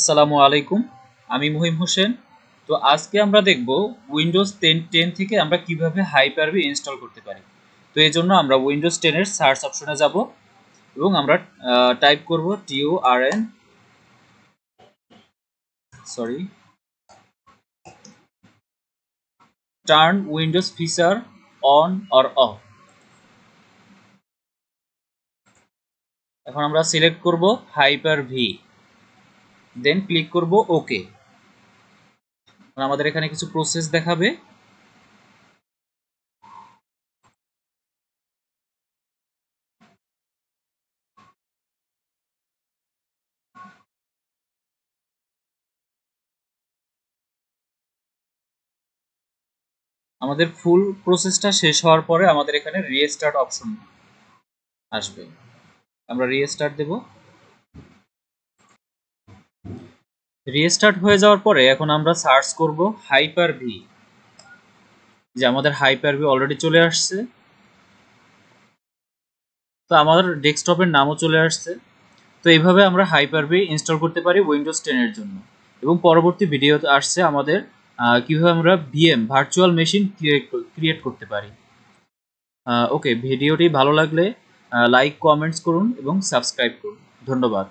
আসসালামু আলাইকুম, আমি মুহিম হোসেন। তো আজকে আমরা দেখব উইন্ডোজ 10 থেকে আমরা কিভাবে হাইপার-ভি ইনস্টল করতে পারি। তো এই জন্য আমরা উইন্ডোজ 10 এর সার্চ অপশনে যাব এবং আমরা টাইপ করব turn Windows feature on or of. এখন আমরা সিলেক্ট করব হাইপার-ভি, দেন ক্লিক করব ওকে। আমাদের এখানে কিছু প্রসেস দেখাবে। আমাদের ফুল প্রসেসটা শেষ হওয়ার পরে আমাদের এখানে রিস্টার্ট অপশন আসবে, আমরা রিস্টার্ট দেব। রিস্টার্ট হয়ে যাওয়ার পরে এখন আমরা সার্চ করব হাইপার-ভি, যে আমাদের হাইপার-ভি অলরেডি চলে আসছে। তো আমাদের ডেস্কটপের নামও চলে আসছে। তো এইভাবে আমরা হাইপার-ভি ইনস্টল করতে পারি উইন্ডোজ 10 এর জন্য। এবং পরবর্তী ভিডিওতে আসছে আমাদের কিভাবে আমরা ভিএম ভার্চুয়াল মেশিন ক্রিয়েট করতে পারি। ওকে, ভিডিওটি ভালো লাগলে লাইক কমেন্টস করুন এবং সাবস্ক্রাইব করুন। ধন্যবাদ।